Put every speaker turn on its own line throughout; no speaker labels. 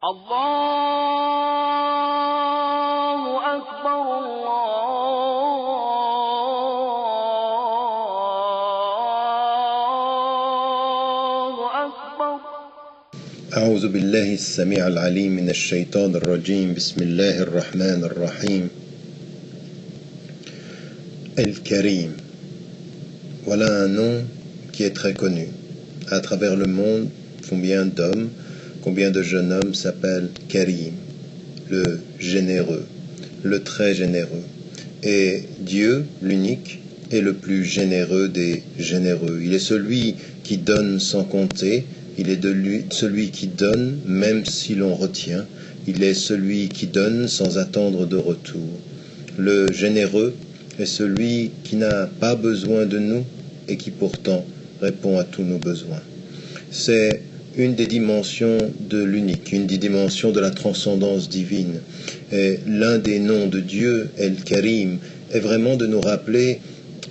الله أكبر الله أكبر.
أعوذ بالله السميع العليم من الشيطان الرجيم. بسم الله الرحمن الرحيم. El-Karim. Voilà un nom qui est très connu. À travers le monde, combien d'hommes, combien de jeunes hommes s'appellent Karim, le généreux, le très généreux. Et Dieu, l'unique, est le plus généreux des généreux. Il est celui qui donne sans compter. Il est celui qui donne même si l'on retient. Il est celui qui donne sans attendre de retour. Le généreux est celui qui n'a pas besoin de nous et qui pourtant répond à tous nos besoins. C'est une des dimensions de l'unique, une des dimensions de la transcendance divine. Et l'un des noms de Dieu, El-Karim, est vraiment de nous rappeler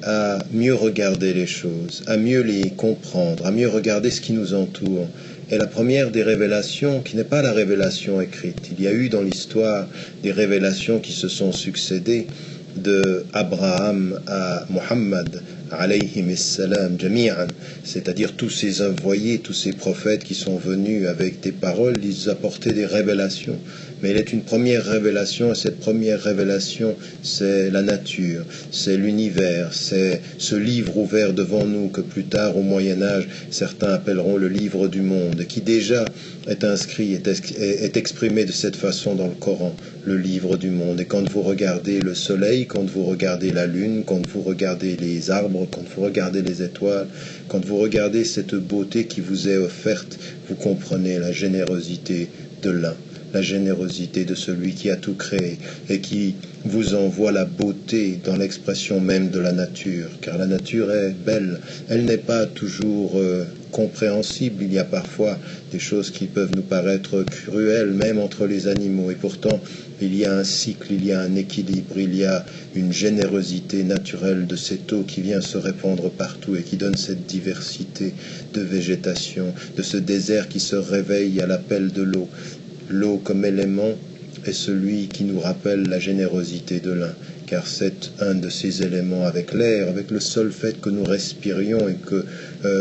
à mieux regarder les choses, à mieux les comprendre, à mieux regarder ce qui nous entoure. Et la première des révélations, qui n'est pas la révélation écrite, il y a eu dans l'histoire des révélations qui se sont succédées, de Abraham à Muhammad, alayhim salam jami'an, c'est-à-dire tous ces envoyés, tous ces prophètes qui sont venus avec des paroles, ils apportaient des révélations. Mais il est une première révélation, et cette première révélation, c'est la nature, c'est l'univers, c'est ce livre ouvert devant nous que plus tard, au Moyen-Âge, certains appelleront le livre du monde, qui déjà est inscrit, est exprimé de cette façon dans le Coran, le livre du monde. Et quand vous regardez le soleil, quand vous regardez la lune, quand vous regardez les arbres, quand vous regardez les étoiles, quand vous regardez cette beauté qui vous est offerte, vous comprenez la générosité de l'un, la générosité de celui qui a tout créé et qui vous envoie la beauté dans l'expression même de la nature, car la nature est belle, elle n'est pas toujours compréhensible, il y a parfois des choses qui peuvent nous paraître cruelles, même entre les animaux, et pourtant il y a un cycle, il y a un équilibre, il y a une générosité naturelle de cette eau qui vient se répandre partout et qui donne cette diversité de végétation, de ce désert qui se réveille à l'appel de l'eau. L'eau comme élément est celui qui nous rappelle la générosité de l'un, car c'est un de ces éléments avec l'air, avec le seul fait que nous respirions et que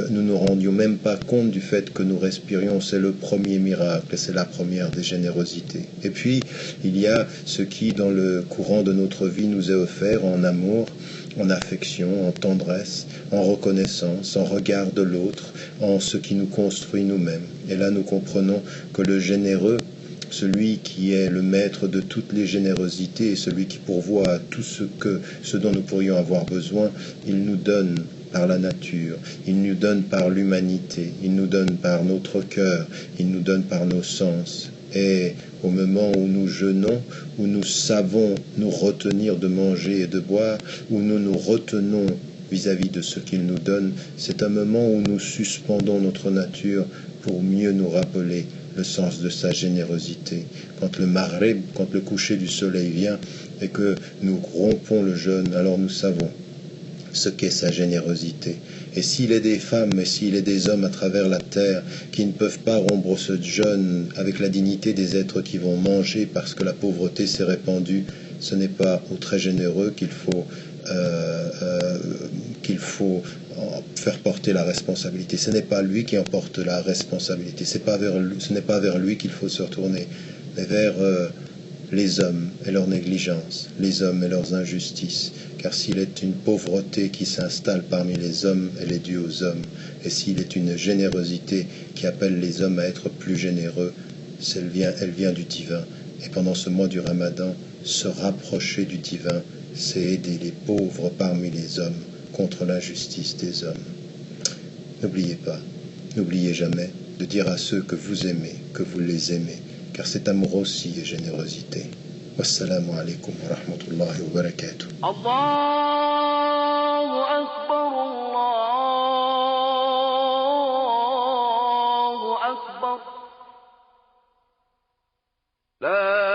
nous ne rendions même pas compte du fait que nous respirions, c'est le premier miracle, c'est la première des générosités. Et puis, il y a ce qui, dans le courant de notre vie, nous est offert en amour, en affection, en tendresse, en reconnaissance, en regard de l'autre, en ce qui nous construit nous-mêmes. Et là, nous comprenons que le généreux, celui qui est le maître de toutes les générosités et celui qui pourvoit à tout ce dont nous pourrions avoir besoin, il nous donne par la nature, il nous donne par l'humanité, il nous donne par notre cœur, il nous donne par nos sens. Et au moment où nous jeûnons, où nous savons nous retenir de manger et de boire, où nous nous retenons vis-à-vis de ce qu'il nous donne, c'est un moment où nous suspendons notre nature pour mieux nous rappeler le sens de sa générosité. Quand le maghrib, quand le coucher du soleil vient et que nous rompons le jeûne, alors nous savons ce qu'est sa générosité. Et s'il est des femmes et s'il est des hommes à travers la terre qui ne peuvent pas rompre ce jeûne avec la dignité des êtres qui vont manger parce que la pauvreté s'est répandue, ce n'est pas aux très généreux qu'il faut faire porter la responsabilité. Ce n'est pas lui qui emporte la responsabilité. Ce n'est pas vers lui qu'il faut se retourner, mais vers les hommes et leur négligence, les hommes et leurs injustices. Car s'il est une pauvreté qui s'installe parmi les hommes, elle est due aux hommes. Et s'il est une générosité qui appelle les hommes à être plus généreux, elle vient du divin. Et pendant ce mois du Ramadan, se rapprocher du divin, c'est aider les pauvres parmi les hommes contre l'injustice des hommes. N'oubliez pas, n'oubliez jamais de dire à ceux que vous aimez, que vous les aimez, car cet amour aussi est générosité. Wassalamu alaikum wa rahmatullahi wa barakatuh.
Allahu Akbar, Allahu Akbar. La